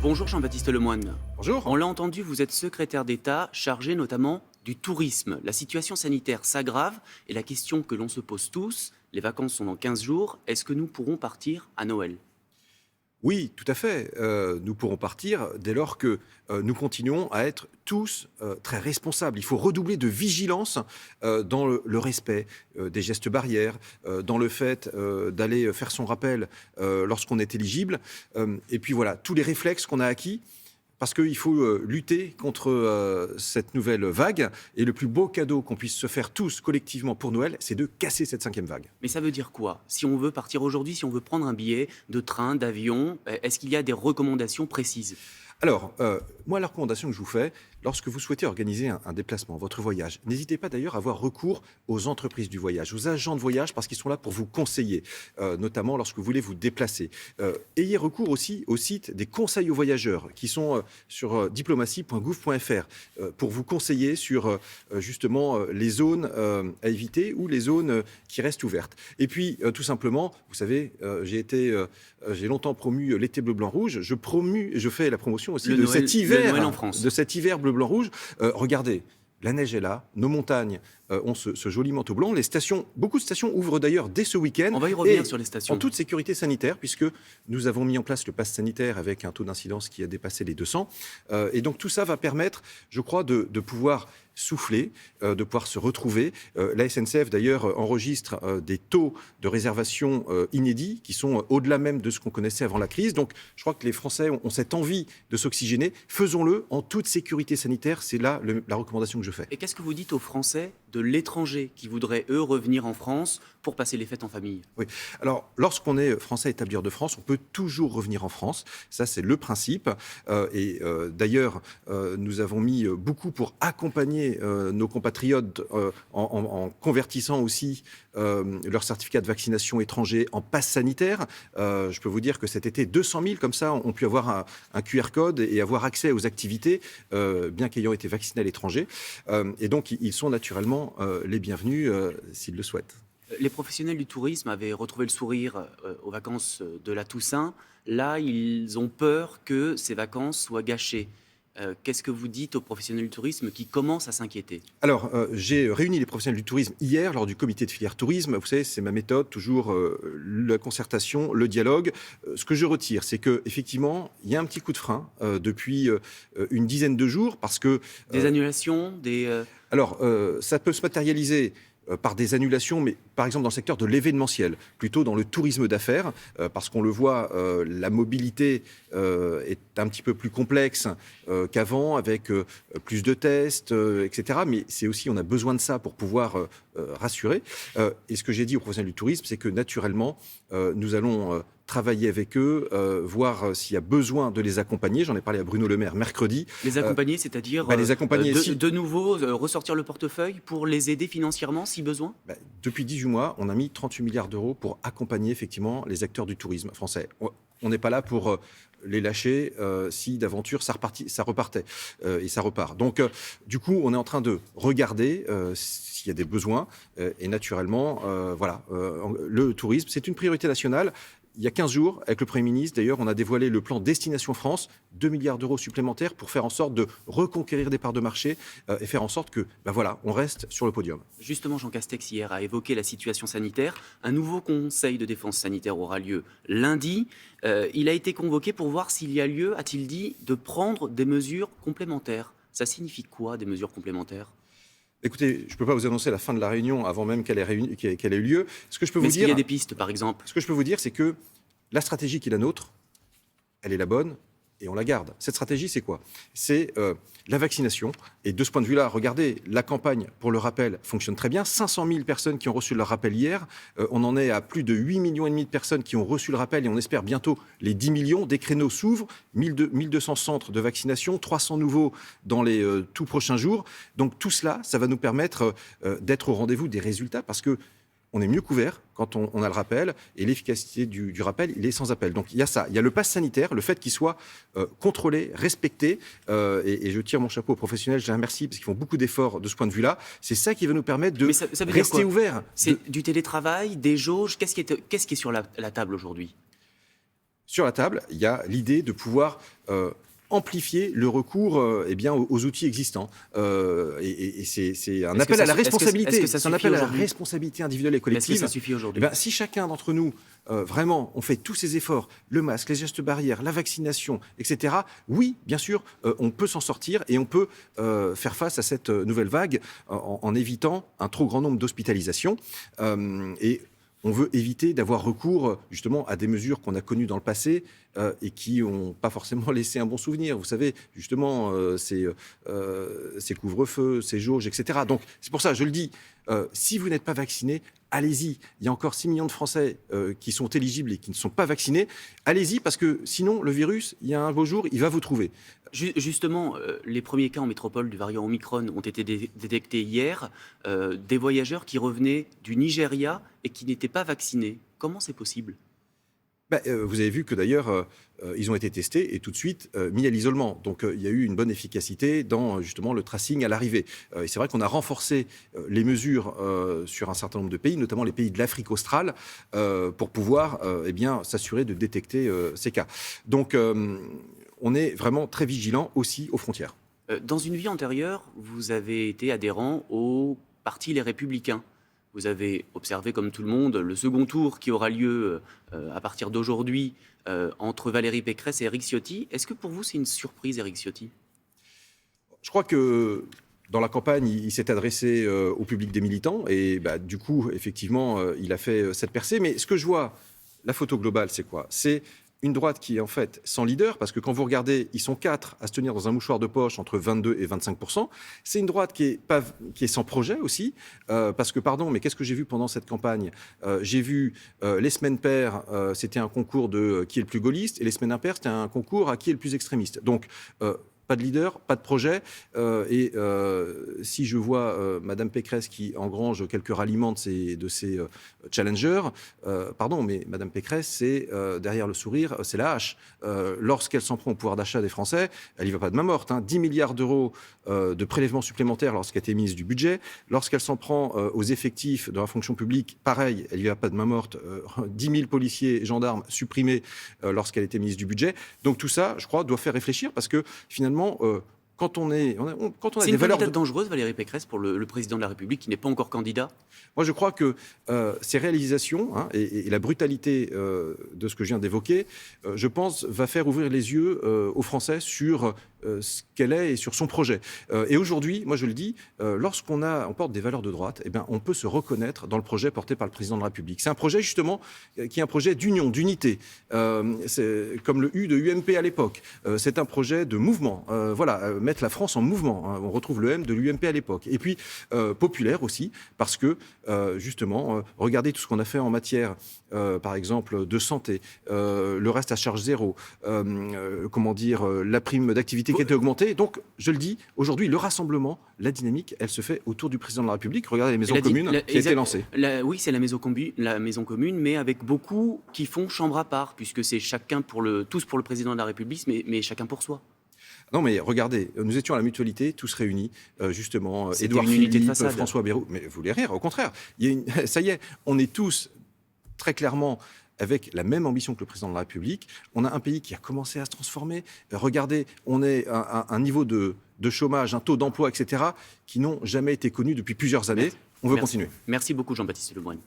Bonjour Jean-Baptiste Lemoyne. Bonjour. On l'a entendu, vous êtes secrétaire d'État chargé notamment du tourisme. La situation sanitaire s'aggrave et la question que l'on se pose tous, les vacances sont dans 15 jours, est-ce que nous pourrons partir à Noël? Oui, tout à fait. Nous pourrons partir dès lors que nous continuons à être tous très responsables. Il faut redoubler de vigilance dans le respect des gestes barrières, dans le fait d'aller faire son rappel lorsqu'on est éligible. Et puis voilà, tous les réflexes qu'on a acquis. Parce qu'il faut lutter contre cette nouvelle vague. Et le plus beau cadeau qu'on puisse se faire tous collectivement pour Noël, c'est de casser cette 5e vague. Mais ça veut dire quoi? Si on veut partir aujourd'hui, si on veut prendre un billet de train, d'avion, est-ce qu'il y a des recommandations précises? Alors, moi, la recommandation que je vous fais, lorsque vous souhaitez organiser un déplacement, votre voyage, n'hésitez pas d'ailleurs à avoir recours aux entreprises du voyage, aux agents de voyage, parce qu'ils sont là pour vous conseiller, notamment lorsque vous voulez vous déplacer. Ayez recours aussi au site des conseils aux voyageurs, qui sont sur diplomatie.gouv.fr, pour vous conseiller sur justement les zones à éviter ou les zones qui restent ouvertes. Et puis, tout simplement, vous savez, j'ai longtemps promu l'été bleu, blanc, rouge. Je fais la promotion aussi de cet hiver bleu, blanc, rouge. Regardez, la neige est là, nos montagnes ont ce joli manteau blanc. Beaucoup de stations ouvrent d'ailleurs dès ce week-end. On va y revenir sur les stations. En toute sécurité sanitaire, puisque nous avons mis en place le pass sanitaire avec un taux d'incidence qui a dépassé les 200. Et donc tout ça va permettre, je crois, de pouvoir souffler, de pouvoir se retrouver. La SNCF, d'ailleurs, enregistre des taux de réservation inédits qui sont au-delà même de ce qu'on connaissait avant la crise. Donc, je crois que les Français ont cette envie de s'oxygéner. Faisons-le en toute sécurité sanitaire. C'est là la recommandation que je fais. Et qu'est-ce que vous dites aux Français de l'étranger qui voudraient, eux, revenir en France pour passer les fêtes en famille? Oui. Alors, lorsqu'on est Français établi hors de France, on peut toujours revenir en France. Ça, c'est le principe. D'ailleurs, nous avons mis beaucoup pour accompagner nos compatriotes en convertissant aussi leur certificat de vaccination étranger en passe sanitaire. Je peux vous dire que cet été, 200 000 comme ça ont pu avoir un QR code et avoir accès aux activités, bien qu'ayant été vaccinés à l'étranger. Et donc, ils sont naturellement les bienvenus s'ils le souhaitent. Les professionnels du tourisme avaient retrouvé le sourire aux vacances de la Toussaint. Là, ils ont peur que ces vacances soient gâchées. Qu'est-ce que vous dites aux professionnels du tourisme qui commencent à s'inquiéter? Alors, j'ai réuni les professionnels du tourisme hier lors du comité de filière tourisme. Vous savez, c'est ma méthode, toujours la concertation, le dialogue. Ce que je retire, c'est qu'effectivement, il y a un petit coup de frein depuis une dizaine de jours parce que... Des annulations, Alors, ça peut se matérialiser par des annulations, mais par exemple dans le secteur de l'événementiel, plutôt dans le tourisme d'affaires, parce qu'on le voit, la mobilité est un petit peu plus complexe qu'avant, avec plus de tests, etc. Mais c'est aussi, on a besoin de ça pour pouvoir rassurer. Et ce que j'ai dit aux professionnels du tourisme, c'est que naturellement, nous allons travailler avec eux, voir s'il y a besoin de les accompagner. J'en ai parlé à Bruno Le Maire mercredi. Les accompagner, c'est-à-dire les accompagner, de nouveau ressortir le portefeuille pour les aider financièrement si besoin? Depuis 18 mois, on a mis 38 milliards d'euros pour accompagner effectivement les acteurs du tourisme français. On n'est pas là pour les lâcher si d'aventure ça repartait et ça repart. Donc du coup, on est en train de regarder s'il y a des besoins et naturellement, le tourisme, c'est une priorité nationale. Il y a 15 jours, avec le Premier ministre, d'ailleurs, on a dévoilé le plan Destination France, 2 milliards d'euros supplémentaires pour faire en sorte de reconquérir des parts de marché et faire en sorte que, on reste sur le podium. Justement, Jean Castex, hier, a évoqué la situation sanitaire. Un nouveau conseil de défense sanitaire aura lieu lundi. Il a été convoqué pour voir s'il y a lieu, a-t-il dit, de prendre des mesures complémentaires. Ça signifie quoi, des mesures complémentaires? Écoutez, je ne peux pas vous annoncer la fin de la réunion avant même qu'elle ait eu lieu. Ce que je peux vous Mais dire, est-ce qu'il y a des pistes, par exemple? Ce que je peux vous dire, c'est que la stratégie qui est la nôtre, elle est la bonne et on la garde. Cette stratégie, c'est quoi? C'est la vaccination. Et de ce point de vue-là, regardez, la campagne, pour le rappel, fonctionne très bien. 500 000 personnes qui ont reçu leur rappel hier. On en est à plus de 8,5 millions de personnes qui ont reçu le rappel et on espère bientôt les 10 millions. Des créneaux s'ouvrent, 1200 centres de vaccination, 300 nouveaux dans les tout prochains jours. Donc tout cela, ça va nous permettre d'être au rendez-vous des résultats parce que on est mieux couvert quand on a le rappel, et l'efficacité du rappel, il est sans appel. Donc il y a ça, il y a le pass sanitaire, le fait qu'il soit contrôlé, respecté, et je tire mon chapeau aux professionnels, je les remercie, parce qu'ils font beaucoup d'efforts de ce point de vue-là. C'est ça qui va nous permettre de rester ouverts. C'est du télétravail, des jauges, qu'est-ce qui est sur la table aujourd'hui? Sur la table, il y a l'idée de pouvoir amplifier le recours aux outils existants. Et c'est un appel à la responsabilité. C'est un appel à la responsabilité individuelle et collective. Est-ce que ça suffit aujourd'hui? Si chacun d'entre nous, vraiment, on fait tous ces efforts, le masque, les gestes barrières, la vaccination, etc., oui, bien sûr, on peut s'en sortir et on peut faire face à cette nouvelle vague en évitant un trop grand nombre d'hospitalisations. Et on veut éviter d'avoir recours justement à des mesures qu'on a connues dans le passé et qui n'ont pas forcément laissé un bon souvenir. Vous savez, justement, ces couvre-feux, ces jauges, etc. Donc, c'est pour ça, je le dis, si vous n'êtes pas vacciné, allez-y. Il y a encore 6 millions de Français qui sont éligibles et qui ne sont pas vaccinés. Allez-y, parce que sinon, le virus, il y a un beau jour, il va vous trouver. Justement, les premiers cas en métropole du variant Omicron ont été détectés hier. Des voyageurs qui revenaient du Nigeria et qui n'étaient pas vaccinés. Comment c'est possible? Vous avez vu que d'ailleurs, ils ont été testés et tout de suite mis à l'isolement. Donc il y a eu une bonne efficacité dans justement le tracing à l'arrivée. Et c'est vrai qu'on a renforcé les mesures sur un certain nombre de pays, notamment les pays de l'Afrique australe, pour pouvoir s'assurer de détecter ces cas. Donc on est vraiment très vigilant aussi aux frontières. Dans une vie antérieure, vous avez été adhérent au parti Les Républicains. Vous avez observé, comme tout le monde, le second tour qui aura lieu à partir d'aujourd'hui entre Valérie Pécresse et Éric Ciotti. Est-ce que pour vous, c'est une surprise, Éric Ciotti? Je crois que dans la campagne, il s'est adressé au public des militants et du coup, effectivement, il a fait cette percée. Mais ce que je vois, la photo globale, c'est quoi? C'est une droite qui est en fait sans leader, parce que quand vous regardez, ils sont 4 à se tenir dans un mouchoir de poche entre 22 et 25%. C'est une droite qui est sans projet aussi, parce que, pardon, mais qu'est-ce que j'ai vu pendant cette campagne? J'ai vu les semaines paires, c'était un concours de qui est le plus gaulliste, et les semaines impaires, c'était un concours à qui est le plus extrémiste. Donc, pas de leader, pas de projet. Si je vois Madame Pécresse qui engrange quelques ralliements de ses challengers, pardon, mais Madame Pécresse, c'est derrière le sourire, c'est la hache. Lorsqu'elle s'en prend au pouvoir d'achat des Français, elle n'y va pas de main morte. 10 milliards d'euros de prélèvements supplémentaires lorsqu'elle était ministre du budget. Lorsqu'elle s'en prend aux effectifs de la fonction publique, pareil, elle n'y va pas de main morte. 10 000 policiers et gendarmes supprimés lorsqu'elle était ministre du budget. Donc tout ça, je crois, doit faire réfléchir, parce que finalement, quand on a des valeurs... C'est une candidate dangereuse, Valérie Pécresse, pour le président de la République, qui n'est pas encore candidat? Moi, je crois que ces réalisations et la brutalité de ce que je viens d'évoquer, je pense, va faire ouvrir les yeux aux Français sur ce qu'elle est et sur son projet. Et aujourd'hui, moi je le dis, lorsqu'on porte des valeurs de droite, on peut se reconnaître dans le projet porté par le président de la République. C'est un projet justement qui est un projet d'union, d'unité. C'est comme le U de UMP à l'époque. C'est un projet de mouvement. Mettre la France en mouvement. On retrouve le M de l'UMP à l'époque. Et puis populaire aussi, parce que justement, regardez tout ce qu'on a fait en matière, par exemple, de santé, le reste à charge zéro, la prime d'activité qui a été augmentée. Donc, je le dis, aujourd'hui, le rassemblement, la dynamique, elle se fait autour du président de la République. Regardez les maisons communes qui a été lancée. Oui, c'est la maison commune, mais avec beaucoup qui font chambre à part, puisque c'est tous pour le président de la République, mais chacun pour soi. Non, mais regardez, nous étions à la Mutualité, tous réunis, justement, Édouard Philippe, François Bayrou. Mais vous voulez rire, au contraire. Ça y est, on est tous très clairement avec la même ambition que le président de la République. On a un pays qui a commencé à se transformer. Regardez, on est à un niveau de chômage, un taux d'emploi, etc., qui n'ont jamais été connus depuis plusieurs années. On veut continuer. Merci beaucoup, Jean-Baptiste Lemoyne.